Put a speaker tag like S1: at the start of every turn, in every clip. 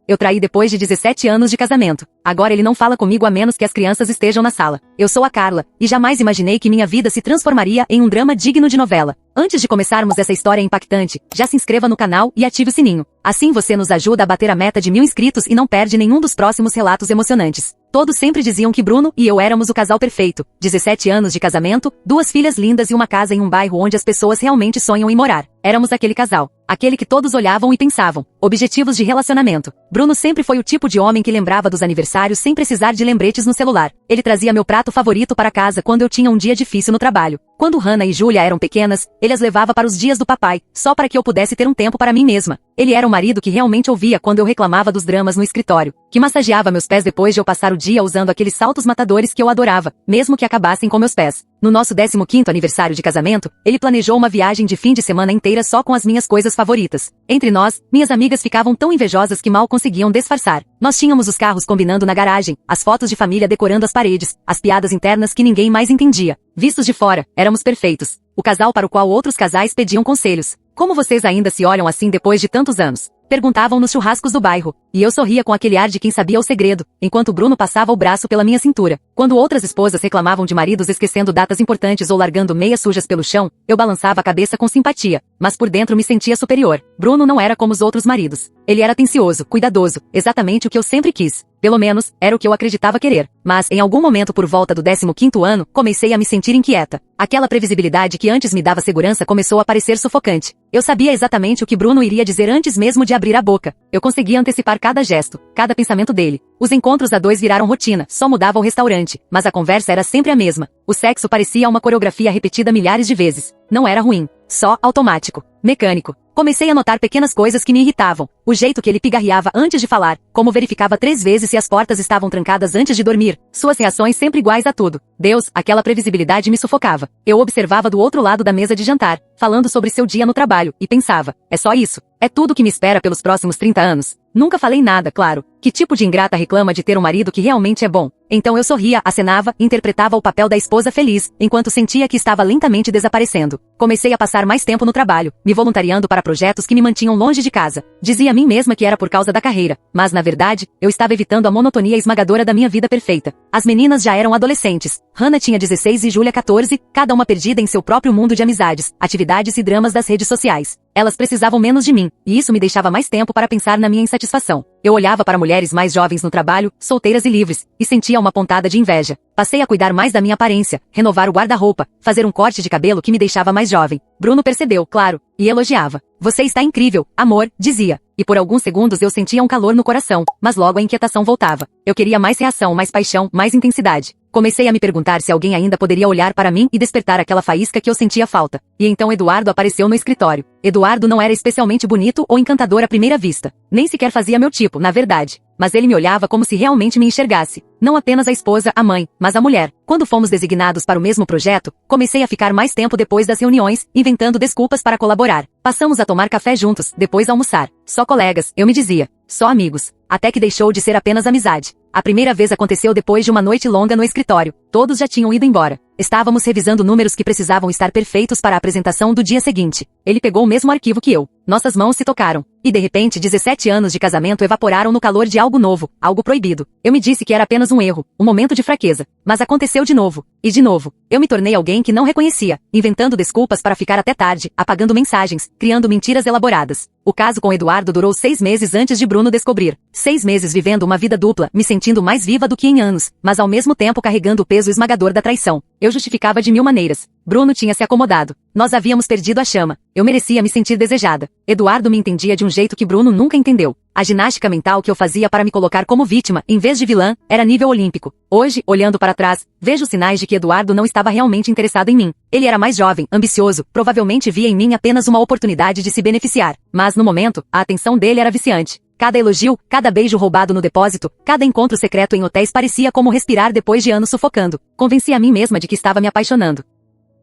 S1: Eu traí depois de 17 anos de casamento. Agora ele não fala comigo a menos que as crianças estejam na sala. Eu sou a Carla, e jamais imaginei que minha vida se transformaria em um drama digno de novela. Antes de começarmos essa história impactante, já se inscreva no canal e ative o sininho. Assim você nos ajuda a bater a meta de 1000 inscritos e não perde nenhum dos próximos relatos emocionantes. Todos sempre diziam que Bruno e eu éramos o casal perfeito. 17 anos de casamento, 2 filhas lindas e uma casa em um bairro onde as pessoas realmente sonham em morar. Éramos aquele casal. Aquele que todos olhavam e pensavam. Objetivos de relacionamento. Bruno sempre foi o tipo de homem que lembrava dos aniversários sem precisar de lembretes no celular. Ele trazia meu prato favorito para casa quando eu tinha um dia difícil no trabalho. Quando Hannah e Julia eram pequenas, ele as levava para os dias do papai, só para que eu pudesse ter um tempo para mim mesma. Ele era o marido que realmente ouvia quando eu reclamava dos dramas no escritório, que massageava meus pés depois de eu passar o dia usando aqueles saltos matadores que eu adorava, mesmo que acabassem com meus pés. No nosso 15º aniversário de casamento, ele planejou uma viagem de fim de semana inteira só com as minhas coisas favoritas. Entre nós, minhas amigas ficavam tão invejosas que mal conseguiam disfarçar. Nós tínhamos os carros combinando na garagem, as fotos de família decorando as paredes, as piadas internas que ninguém mais entendia. Vistos de fora, éramos perfeitos. O casal para o qual outros casais pediam conselhos. Como vocês ainda se olham assim depois de tantos anos? Perguntavam nos churrascos do bairro, e eu sorria com aquele ar de quem sabia o segredo, enquanto Bruno passava o braço pela minha cintura. Quando outras esposas reclamavam de maridos esquecendo datas importantes ou largando meias sujas pelo chão, eu balançava a cabeça com simpatia, mas por dentro me sentia superior. Bruno não era como os outros maridos. Ele era atencioso, cuidadoso, exatamente o que eu sempre quis. Pelo menos, era o que eu acreditava querer. Mas, em algum momento por volta do 15º ano, comecei a me sentir inquieta. Aquela previsibilidade que antes me dava segurança começou a parecer sufocante. Eu sabia exatamente o que Bruno iria dizer antes mesmo de abrir a boca. Eu conseguia antecipar cada gesto, cada pensamento dele. Os encontros a dois viraram rotina, só mudava o restaurante, mas a conversa era sempre a mesma. O sexo parecia uma coreografia repetida milhares de vezes. Não era ruim, só automático, mecânico. Comecei a notar pequenas coisas que me irritavam. O jeito que ele pigarreava antes de falar, como verificava 3 vezes se as portas estavam trancadas antes de dormir, suas reações sempre iguais a tudo. Deus, aquela previsibilidade me sufocava. Eu observava do outro lado da mesa de jantar, falando sobre seu dia no trabalho, e pensava, é só isso? É tudo que me espera pelos próximos 30 anos? Nunca falei nada, claro. Que tipo de ingrata reclama de ter um marido que realmente é bom? Então eu sorria, acenava, interpretava o papel da esposa feliz, enquanto sentia que estava lentamente desaparecendo. Comecei a passar mais tempo no trabalho, me voluntariando para projetos que me mantinham longe de casa. Dizia a mim mesma que era por causa da carreira, mas na verdade, eu estava evitando a monotonia esmagadora da minha vida perfeita. As meninas já eram adolescentes. Hannah tinha 16 e Julia 14, cada uma perdida em seu próprio mundo de amizades, atividades e dramas das redes sociais. Elas precisavam menos de mim, e isso me deixava mais tempo para pensar na minha insatisfação. Eu olhava para mulheres mais jovens no trabalho, solteiras e livres, e sentia uma pontada de inveja. Passei a cuidar mais da minha aparência, renovar o guarda-roupa, fazer um corte de cabelo que me deixava mais jovem. Bruno percebeu, claro, e elogiava. Você está incrível, amor, dizia. E por alguns segundos eu sentia um calor no coração, mas logo a inquietação voltava. Eu queria mais reação, mais paixão, mais intensidade. Comecei a me perguntar se alguém ainda poderia olhar para mim e despertar aquela faísca que eu sentia falta. E então Eduardo apareceu no escritório. Eduardo não era especialmente bonito ou encantador à primeira vista. Nem sequer fazia meu tipo, na verdade. Mas ele me olhava como se realmente me enxergasse. Não apenas a esposa, a mãe, mas a mulher. Quando fomos designados para o mesmo projeto, comecei a ficar mais tempo depois das reuniões, inventando desculpas para colaborar. Passamos a tomar café juntos, depois almoçar. Só colegas, eu me dizia. Só amigos. Até que deixou de ser apenas amizade. A primeira vez aconteceu depois de uma noite longa no escritório. Todos já tinham ido embora. Estávamos revisando números que precisavam estar perfeitos para a apresentação do dia seguinte. Ele pegou o mesmo arquivo que eu. Nossas mãos se tocaram. E de repente 17 anos de casamento evaporaram no calor de algo novo, algo proibido. Eu me disse que era apenas um erro, um momento de fraqueza. Mas aconteceu de novo. E de novo. Eu me tornei alguém que não reconhecia, inventando desculpas para ficar até tarde, apagando mensagens, criando mentiras elaboradas. O caso com Eduardo durou 6 meses antes de Bruno descobrir. 6 meses vivendo uma vida dupla, me sentindo mais viva do que em anos, mas ao mesmo tempo carregando o peso esmagador da traição. Eu justificava de 1000 maneiras. Bruno tinha se acomodado. Nós havíamos perdido a chama. Eu merecia me sentir desejada. Eduardo me entendia de um jeito que Bruno nunca entendeu. A ginástica mental que eu fazia para me colocar como vítima, em vez de vilã, era nível olímpico. Hoje, olhando para trás, vejo sinais de que Eduardo não estava realmente interessado em mim. Ele era mais jovem, ambicioso, provavelmente via em mim apenas uma oportunidade de se beneficiar. Mas no momento, a atenção dele era viciante. Cada elogio, cada beijo roubado no depósito, cada encontro secreto em hotéis parecia como respirar depois de anos sufocando. Convenci a mim mesma de que estava me apaixonando.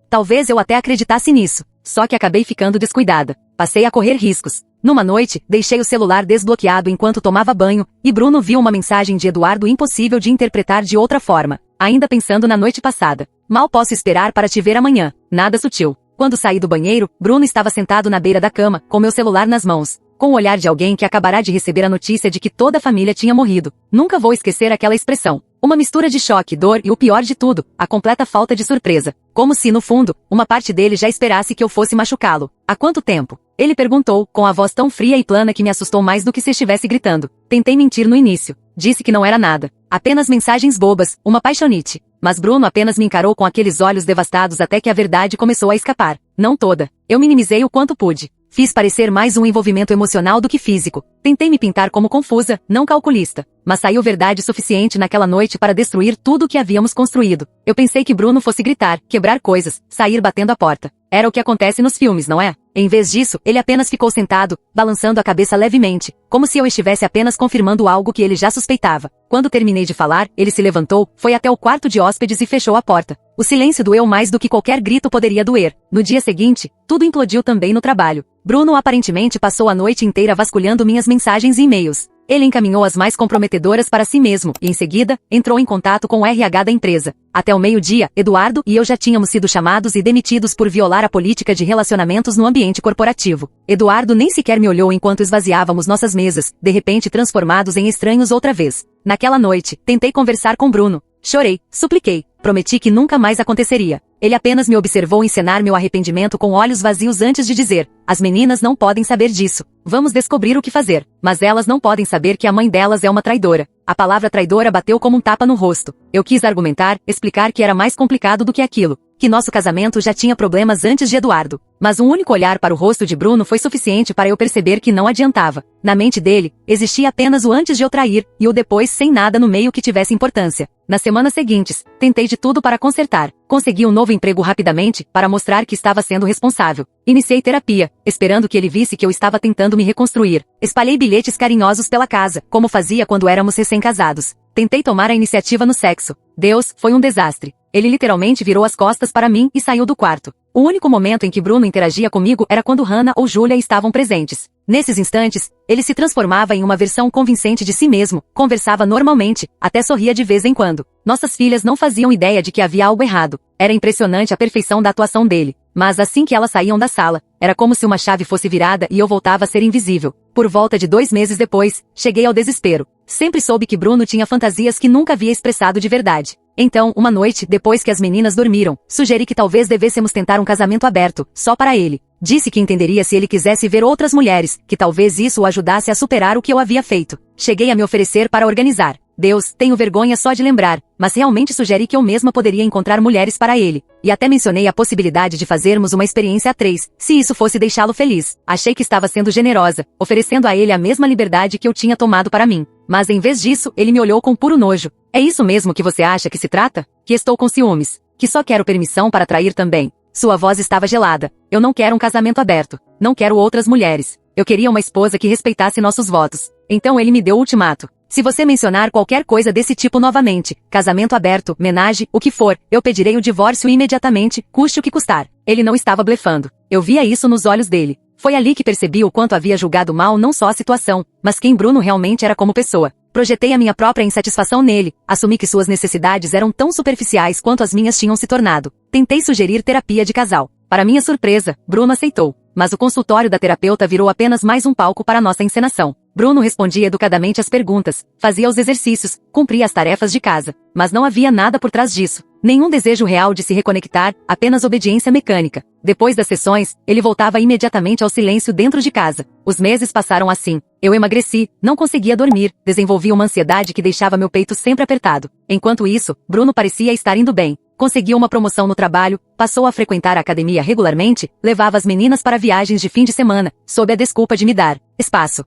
S1: Talvez eu até acreditasse nisso, só que acabei ficando descuidada. Passei a correr riscos. Numa noite, deixei o celular desbloqueado enquanto tomava banho, e Bruno viu uma mensagem de Eduardo impossível de interpretar de outra forma. Ainda pensando na noite passada. Mal posso esperar para te ver amanhã. Nada sutil. Quando saí do banheiro, Bruno estava sentado na beira da cama, com meu celular nas mãos. com o olhar de alguém que acabará de receber a notícia de que toda a família tinha morrido. Nunca vou esquecer aquela expressão. Uma mistura de choque, dor e o pior de tudo, a completa falta de surpresa. Como se, no fundo, uma parte dele já esperasse que eu fosse machucá-lo. Há quanto tempo? Ele perguntou, com a voz tão fria e plana que me assustou mais do que se estivesse gritando. Tentei mentir no início. Disse que não era nada. Apenas mensagens bobas, uma paixonite. Mas Bruno apenas me encarou com aqueles olhos devastados até que a verdade começou a escapar. Não toda. Eu minimizei o quanto pude. Fiz parecer mais um envolvimento emocional do que físico. Tentei me pintar como confusa, não calculista. Mas saiu verdade suficiente naquela noite para destruir tudo o que havíamos construído. Eu pensei que Bruno fosse gritar, quebrar coisas, sair batendo a porta. Era o que acontece nos filmes, não é? Em vez disso, ele apenas ficou sentado, balançando a cabeça levemente, como se eu estivesse apenas confirmando algo que ele já suspeitava. Quando terminei de falar, ele se levantou, foi até o quarto de hóspedes e fechou a porta. O silêncio doeu mais do que qualquer grito poderia doer. No dia seguinte, tudo implodiu também no trabalho. Bruno aparentemente passou a noite inteira vasculhando minhas mensagens e e-mails. Ele encaminhou as mais comprometedoras para si mesmo e, em seguida, entrou em contato com o RH da empresa. Até o meio-dia, Eduardo e eu já tínhamos sido chamados e demitidos por violar a política de relacionamentos no ambiente corporativo. Eduardo nem sequer me olhou enquanto esvaziávamos nossas mesas, de repente transformados em estranhos outra vez. Naquela noite, tentei conversar com Bruno. Chorei, supliquei, prometi que nunca mais aconteceria. Ele apenas me observou encenar meu arrependimento com olhos vazios antes de dizer: as meninas não podem saber disso. Vamos descobrir o que fazer. Mas elas não podem saber que a mãe delas é uma traidora. A palavra traidora bateu como um tapa no rosto. Eu quis argumentar, explicar que era mais complicado do que aquilo. Que nosso casamento já tinha problemas antes de Eduardo. Mas um único olhar para o rosto de Bruno foi suficiente para eu perceber que não adiantava. Na mente dele, existia apenas o antes de eu trair, e o depois sem nada no meio que tivesse importância. Nas semanas seguintes, tentei de tudo para consertar. Consegui um novo emprego rapidamente, para mostrar que estava sendo responsável. Iniciei terapia, esperando que ele visse que eu estava tentando me reconstruir. Espalhei bilhetes carinhosos pela casa, como fazia quando éramos recém-casados. Tentei tomar a iniciativa no sexo. Deus, foi um desastre. Ele literalmente virou as costas para mim e saiu do quarto. O único momento em que Bruno interagia comigo era quando Hannah ou Julia estavam presentes. Nesses instantes, ele se transformava em uma versão convincente de si mesmo, conversava normalmente, até sorria de vez em quando. Nossas filhas não faziam ideia de que havia algo errado. Era impressionante a perfeição da atuação dele. Mas assim que elas saíam da sala, era como se uma chave fosse virada e eu voltava a ser invisível. Por volta de 2 meses depois, cheguei ao desespero. Sempre soube que Bruno tinha fantasias que nunca havia expressado de verdade. Então, uma noite, depois que as meninas dormiram, sugeri que talvez devêssemos tentar um casamento aberto, só para ele. Disse que entenderia se ele quisesse ver outras mulheres, que talvez isso o ajudasse a superar o que eu havia feito. Cheguei a me oferecer para organizar. Deus, tenho vergonha só de lembrar, mas realmente sugeri que eu mesma poderia encontrar mulheres para ele. E até mencionei a possibilidade de fazermos uma experiência a 3, se isso fosse deixá-lo feliz. Achei que estava sendo generosa, oferecendo a ele a mesma liberdade que eu tinha tomado para mim. Mas em vez disso, ele me olhou com puro nojo. É isso mesmo que você acha que se trata? Que estou com ciúmes. Que só quero permissão para trair também. Sua voz estava gelada. Eu não quero um casamento aberto. Não quero outras mulheres. Eu queria uma esposa que respeitasse nossos votos. Então ele me deu o ultimato. Se você mencionar qualquer coisa desse tipo novamente, casamento aberto, menage, o que for, eu pedirei o divórcio imediatamente, custe o que custar. Ele não estava blefando. Eu via isso nos olhos dele. Foi ali que percebi o quanto havia julgado mal não só a situação, mas quem Bruno realmente era como pessoa. Projetei a minha própria insatisfação nele, assumi que suas necessidades eram tão superficiais quanto as minhas tinham se tornado. Tentei sugerir terapia de casal. Para minha surpresa, Bruno aceitou. Mas o consultório da terapeuta virou apenas mais um palco para nossa encenação. Bruno respondia educadamente às perguntas, fazia os exercícios, cumpria as tarefas de casa. Mas não havia nada por trás disso. Nenhum desejo real de se reconectar, apenas obediência mecânica. Depois das sessões, ele voltava imediatamente ao silêncio dentro de casa. Os meses passaram assim. Eu emagreci, não conseguia dormir, desenvolvi uma ansiedade que deixava meu peito sempre apertado. Enquanto isso, Bruno parecia estar indo bem. Conseguiu uma promoção no trabalho, passou a frequentar a academia regularmente, levava as meninas para viagens de fim de semana, sob a desculpa de me dar espaço.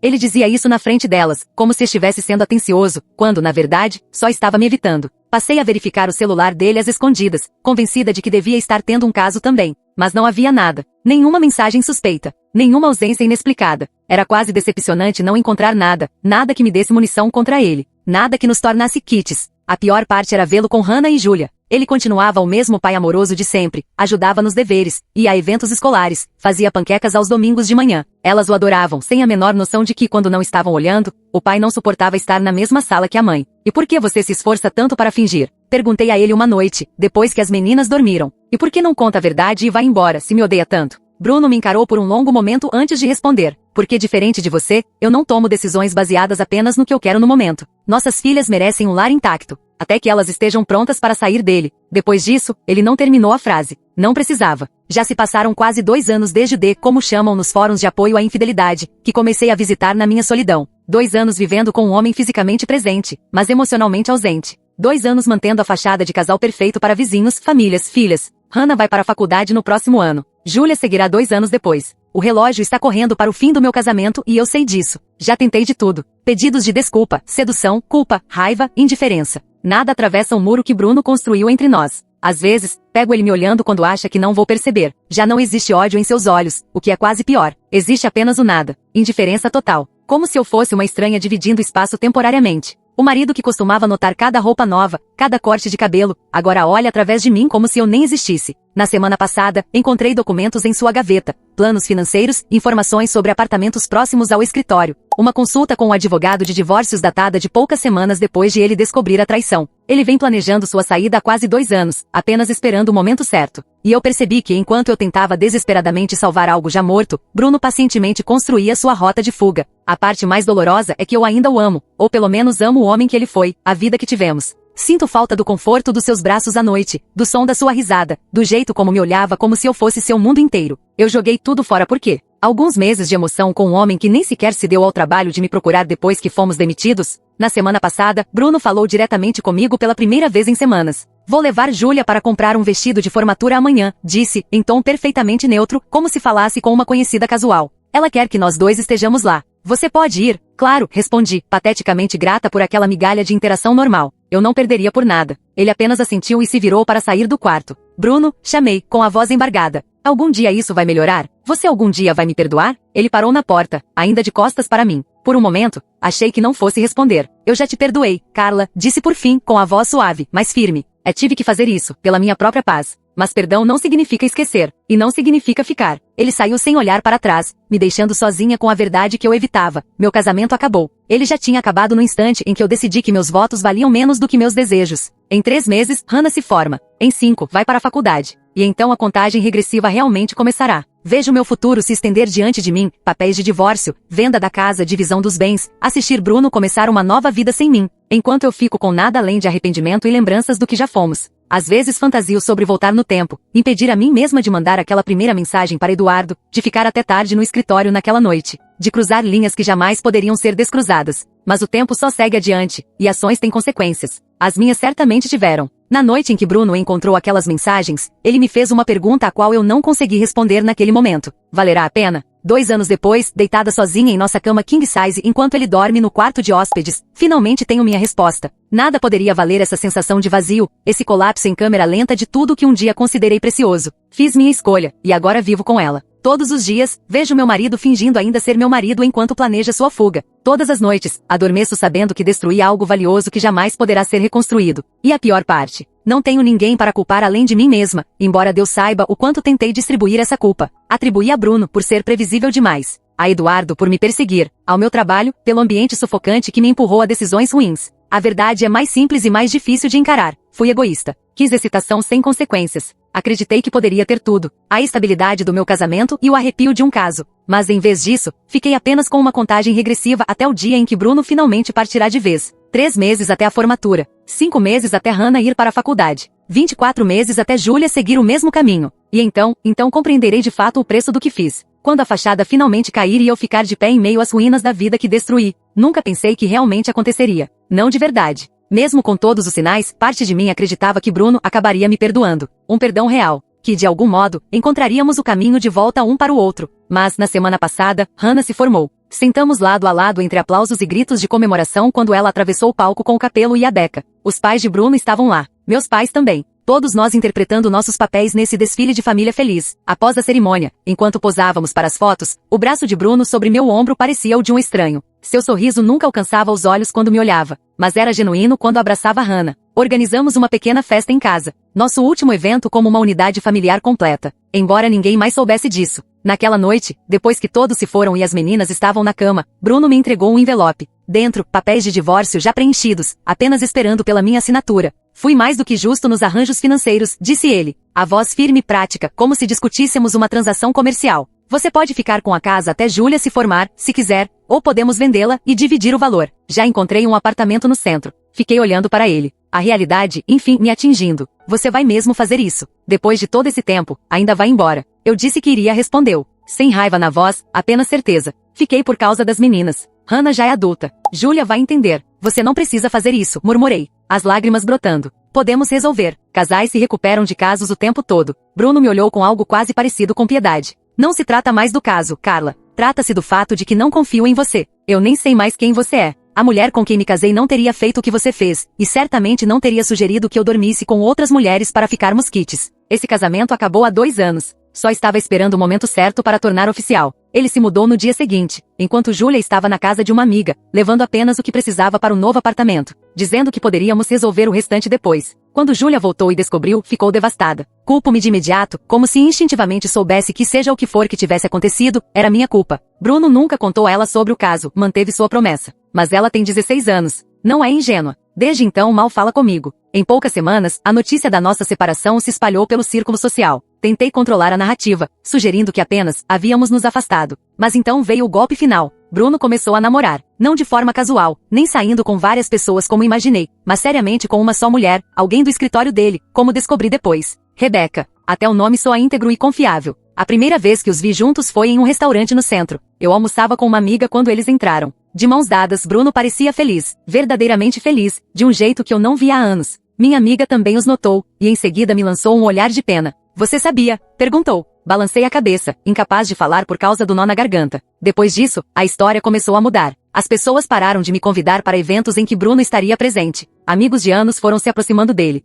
S1: Ele dizia isso na frente delas, como se estivesse sendo atencioso, quando, na verdade, só estava me evitando. Passei a verificar o celular dele às escondidas, convencida de que devia estar tendo um caso também. Mas não havia nada. Nenhuma mensagem suspeita. Nenhuma ausência inexplicada. Era quase decepcionante não encontrar nada. Nada que me desse munição contra ele. Nada que nos tornasse quites. A pior parte era vê-lo com Hannah e Julia. Ele continuava o mesmo pai amoroso de sempre, ajudava nos deveres, ia a eventos escolares, fazia panquecas aos domingos de manhã. Elas o adoravam, sem a menor noção de que, quando não estavam olhando, o pai não suportava estar na mesma sala que a mãe. E por que você se esforça tanto para fingir? Perguntei a ele uma noite, depois que as meninas dormiram. E por que não conta a verdade e vai embora, se me odeia tanto? Bruno me encarou por um longo momento antes de responder. Porque diferente de você, eu não tomo decisões baseadas apenas no que eu quero no momento. Nossas filhas merecem um lar intacto, até que elas estejam prontas para sair dele. Depois disso, ele não terminou a frase. Não precisava. Já se passaram quase 2 anos desde o como chamam nos fóruns de apoio à infidelidade, que comecei a visitar na minha solidão. 2 anos vivendo com um homem fisicamente presente, mas emocionalmente ausente. 2 anos mantendo a fachada de casal perfeito para vizinhos, famílias, filhas. Hannah vai para a faculdade no próximo ano. Julia seguirá 2 anos depois. O relógio está correndo para o fim do meu casamento e eu sei disso. Já tentei de tudo. Pedidos de desculpa, sedução, culpa, raiva, indiferença. Nada atravessa o muro que Bruno construiu entre nós. Às vezes, pego ele me olhando quando acha que não vou perceber. Já não existe ódio em seus olhos, o que é quase pior. Existe apenas o nada. Indiferença total. Como se eu fosse uma estranha dividindo espaço temporariamente. O marido que costumava notar cada roupa nova, cada corte de cabelo, agora olha através de mim como se eu nem existisse. Na semana passada, encontrei documentos em sua gaveta, planos financeiros, informações sobre apartamentos próximos ao escritório. Uma consulta com um advogado de divórcios datada de poucas semanas depois de ele descobrir a traição. Ele vem planejando sua saída há quase 2 anos, apenas esperando o momento certo. E eu percebi que enquanto eu tentava desesperadamente salvar algo já morto, Bruno pacientemente construía sua rota de fuga. A parte mais dolorosa é que eu ainda o amo, ou pelo menos amo o homem que ele foi, a vida que tivemos. Sinto falta do conforto dos seus braços à noite, do som da sua risada, do jeito como me olhava como se eu fosse seu mundo inteiro. Eu joguei tudo fora por quê? Alguns meses de emoção com um homem que nem sequer se deu ao trabalho de me procurar depois que fomos demitidos? Na semana passada, Bruno falou diretamente comigo pela primeira vez em semanas. Vou levar Julia para comprar um vestido de formatura amanhã, disse, em tom perfeitamente neutro, como se falasse com uma conhecida casual. Ela quer que nós 2 estejamos lá. Você pode ir? Claro, respondi, pateticamente grata por aquela migalha de interação normal. Eu não perderia por nada. Ele apenas assentiu e se virou para sair do quarto. Bruno, chamei, com a voz embargada. Algum dia isso vai melhorar? Você algum dia vai me perdoar? Ele parou na porta, ainda de costas para mim. Por um momento, achei que não fosse responder. Eu já te perdoei, Carla, disse por fim, com a voz suave, mas firme. Tive que fazer isso, pela minha própria paz. Mas perdão não significa esquecer, e não significa ficar. Ele saiu sem olhar para trás, me deixando sozinha com a verdade que eu evitava. Meu casamento acabou. Ele já tinha acabado no instante em que eu decidi que meus votos valiam menos do que meus desejos. Em 3 meses, Hannah se forma. Em 5, vai para a faculdade. E então a contagem regressiva realmente começará. Vejo meu futuro se estender diante de mim, papéis de divórcio, venda da casa, divisão dos bens, assistir Bruno começar uma nova vida sem mim, enquanto eu fico com nada além de arrependimento e lembranças do que já fomos. Às vezes fantasio sobre voltar no tempo, impedir a mim mesma de mandar aquela primeira mensagem para Eduardo, de ficar até tarde no escritório naquela noite, de cruzar linhas que jamais poderiam ser descruzadas. Mas o tempo só segue adiante, e ações têm consequências. As minhas certamente tiveram. Na noite em que Bruno encontrou aquelas mensagens, ele me fez uma pergunta a qual eu não consegui responder naquele momento. Valerá a pena? 2 anos depois, deitada sozinha em nossa cama king size enquanto ele dorme no quarto de hóspedes, finalmente tenho minha resposta. Nada poderia valer essa sensação de vazio, esse colapso em câmera lenta de tudo que um dia considerei precioso. Fiz minha escolha, e agora vivo com ela. Todos os dias, vejo meu marido fingindo ainda ser meu marido enquanto planeja sua fuga. Todas as noites, adormeço sabendo que destruí algo valioso que jamais poderá ser reconstruído. E a pior parte, não tenho ninguém para culpar além de mim mesma, embora Deus saiba o quanto tentei distribuir essa culpa. Atribuí a Bruno por ser previsível demais, a Eduardo por me perseguir, ao meu trabalho, pelo ambiente sufocante que me empurrou a decisões ruins. A verdade é mais simples e mais difícil de encarar. Fui egoísta. Quis excitação sem consequências. Acreditei que poderia ter tudo, a estabilidade do meu casamento e o arrepio de um caso. Mas em vez disso, fiquei apenas com uma contagem regressiva até o dia em que Bruno finalmente partirá de vez. 3 meses até a formatura. 5 meses até Hannah ir para a faculdade. 24 meses até Julia seguir o mesmo caminho. E então compreenderei de fato o preço do que fiz. Quando a fachada finalmente cair e eu ficar de pé em meio às ruínas da vida que destruí. Nunca pensei que realmente aconteceria. Não de verdade. Mesmo com todos os sinais, parte de mim acreditava que Bruno acabaria me perdoando. Um perdão real. Que de algum modo, encontraríamos o caminho de volta um para o outro. Mas, na semana passada, Hannah se formou. Sentamos lado a lado entre aplausos e gritos de comemoração quando ela atravessou o palco com o Capelo e a Becca. Os pais de Bruno estavam lá. Meus pais também. Todos nós interpretando nossos papéis nesse desfile de família feliz. Após a cerimônia, enquanto posávamos para as fotos, o braço de Bruno sobre meu ombro parecia o de um estranho. Seu sorriso nunca alcançava os olhos quando me olhava, mas era genuíno quando abraçava Hannah. Organizamos uma pequena festa em casa. Nosso último evento como uma unidade familiar completa. Embora ninguém mais soubesse disso. Naquela noite, depois que todos se foram e as meninas estavam na cama, Bruno me entregou um envelope. Dentro, papéis de divórcio já preenchidos, apenas esperando pela minha assinatura. Fui mais do que justo nos arranjos financeiros, disse ele. A voz firme e prática, como se discutíssemos uma transação comercial. Você pode ficar com a casa até Júlia se formar, se quiser, ou podemos vendê-la e dividir o valor. Já encontrei um apartamento no centro. Fiquei olhando para ele. A realidade, enfim, me atingindo. Você vai mesmo fazer isso? Depois de todo esse tempo, ainda vai embora. Eu disse que iria, respondeu. Sem raiva na voz, apenas certeza. Fiquei por causa das meninas. Hannah já é adulta. Júlia vai entender. Você não precisa fazer isso, murmurei. As lágrimas brotando. Podemos resolver. Casais se recuperam de casos o tempo todo. Bruno me olhou com algo quase parecido com piedade. Não se trata mais do caso, Carla. Trata-se do fato de que não confio em você. Eu nem sei mais quem você é. A mulher com quem me casei não teria feito o que você fez, e certamente não teria sugerido que eu dormisse com outras mulheres para ficarmos quites. Esse casamento acabou há 2 anos. Só estava esperando o momento certo para tornar oficial. Ele se mudou no dia seguinte, enquanto Júlia estava na casa de uma amiga, levando apenas o que precisava para o novo apartamento, dizendo que poderíamos resolver o restante depois. Quando Júlia voltou e descobriu, ficou devastada. Culpo-me de imediato, como se instintivamente soubesse que seja o que for que tivesse acontecido, era minha culpa. Bruno nunca contou a ela sobre o caso, manteve sua promessa. Mas ela tem 16 anos. Não é ingênua. Desde então mal fala comigo. Em poucas semanas, a notícia da nossa separação se espalhou pelo círculo social. Tentei controlar a narrativa, sugerindo que apenas havíamos nos afastado. Mas então veio o golpe final. Bruno começou a namorar. Não de forma casual, nem saindo com várias pessoas como imaginei, mas seriamente com uma só mulher, alguém do escritório dele, como descobri depois. Rebeca. Até o nome soa íntegro e confiável. A primeira vez que os vi juntos foi em um restaurante no centro. Eu almoçava com uma amiga quando eles entraram. De mãos dadas, Bruno parecia feliz, verdadeiramente feliz, de um jeito que eu não via há anos. Minha amiga também os notou, e em seguida me lançou um olhar de pena. Você sabia? Perguntou. Balancei a cabeça, incapaz de falar por causa do nó na garganta. Depois disso, a história começou a mudar. As pessoas pararam de me convidar para eventos em que Bruno estaria presente. Amigos de anos foram se aproximando dele.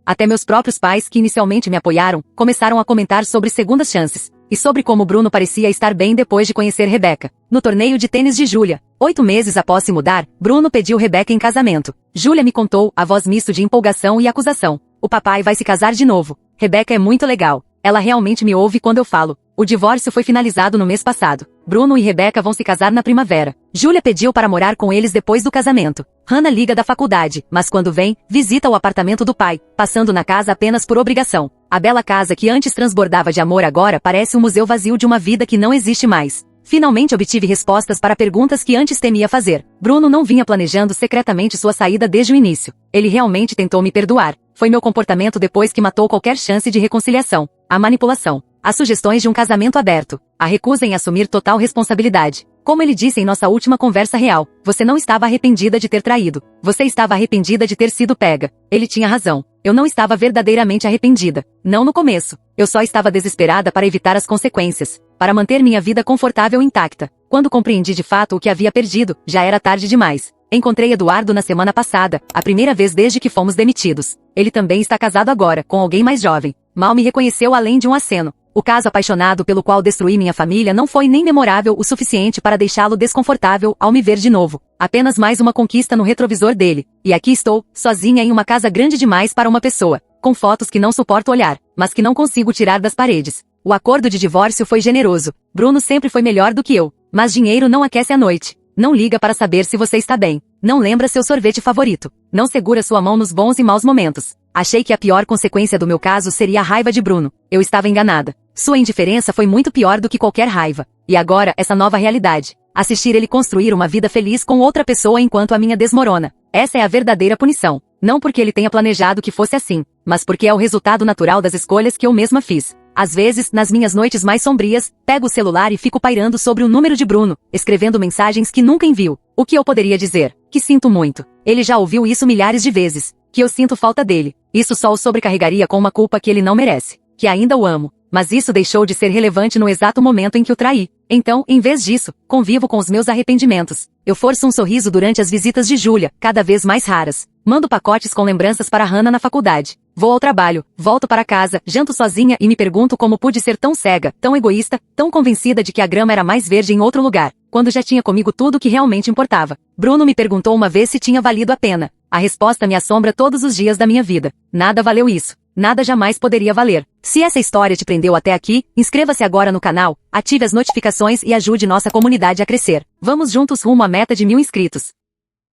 S1: Até meus próprios pais, que inicialmente me apoiaram, começaram a comentar sobre segundas chances. E sobre como Bruno parecia estar bem depois de conhecer Rebeca. No torneio de tênis de Júlia, 8 meses após se mudar, Bruno pediu Rebeca em casamento. Júlia me contou, a voz misto de empolgação e acusação. O papai vai se casar de novo. Rebeca é muito legal. Ela realmente me ouve quando eu falo. O divórcio foi finalizado no mês passado. Bruno e Rebeca vão se casar na primavera. Júlia pediu para morar com eles depois do casamento. Hannah liga da faculdade, mas quando vem, visita o apartamento do pai, passando na casa apenas por obrigação. A bela casa que antes transbordava de amor agora parece um museu vazio de uma vida que não existe mais. Finalmente obtive respostas para perguntas que antes temia fazer. Bruno não vinha planejando secretamente sua saída desde o início. Ele realmente tentou me perdoar. Foi meu comportamento depois que matou qualquer chance de reconciliação. A manipulação. As sugestões de um casamento aberto. A recusa em assumir total responsabilidade. Como ele disse em nossa última conversa real, você não estava arrependida de ter traído. Você estava arrependida de ter sido pega. Ele tinha razão. Eu não estava verdadeiramente arrependida. Não no começo. Eu só estava desesperada para evitar as consequências. Para manter minha vida confortável e intacta. Quando compreendi de fato o que havia perdido, já era tarde demais. Encontrei Eduardo na semana passada, a primeira vez desde que fomos demitidos. Ele também está casado agora, com alguém mais jovem. Mal me reconheceu além de um aceno. O caso apaixonado pelo qual destruí minha família não foi nem memorável o suficiente para deixá-lo desconfortável ao me ver de novo. Apenas mais uma conquista no retrovisor dele. E aqui estou, sozinha em uma casa grande demais para uma pessoa. Com fotos que não suporto olhar, mas que não consigo tirar das paredes. O acordo de divórcio foi generoso. Bruno sempre foi melhor do que eu. Mas dinheiro não aquece a noite. Não liga para saber se você está bem. Não lembra seu sorvete favorito. Não segura sua mão nos bons e maus momentos. Achei que a pior consequência do meu caso seria a raiva de Bruno. Eu estava enganada. Sua indiferença foi muito pior do que qualquer raiva. E agora, essa nova realidade. Assistir ele construir uma vida feliz com outra pessoa enquanto a minha desmorona. Essa é a verdadeira punição. Não porque ele tenha planejado que fosse assim, mas porque é o resultado natural das escolhas que eu mesma fiz. Às vezes, nas minhas noites mais sombrias, pego o celular e fico pairando sobre o número de Bruno, escrevendo mensagens que nunca envio. O que eu poderia dizer? Que sinto muito. Ele já ouviu isso milhares de vezes. Que eu sinto falta dele. Isso só o sobrecarregaria com uma culpa que ele não merece. Que ainda o amo. Mas isso deixou de ser relevante no exato momento em que o traí. Então, em vez disso, convivo com os meus arrependimentos. Eu forço um sorriso durante as visitas de Júlia, cada vez mais raras. Mando pacotes com lembranças para Hannah na faculdade. Vou ao trabalho, volto para casa, janto sozinha e me pergunto como pude ser tão cega, tão egoísta, tão convencida de que a grama era mais verde em outro lugar, quando já tinha comigo tudo o que realmente importava. Bruno me perguntou uma vez se tinha valido a pena. A resposta me assombra todos os dias da minha vida. Nada valeu isso. Nada jamais poderia valer. Se essa história te prendeu até aqui, inscreva-se agora no canal, ative as notificações e ajude nossa comunidade a crescer. Vamos juntos rumo à meta de 1000 inscritos.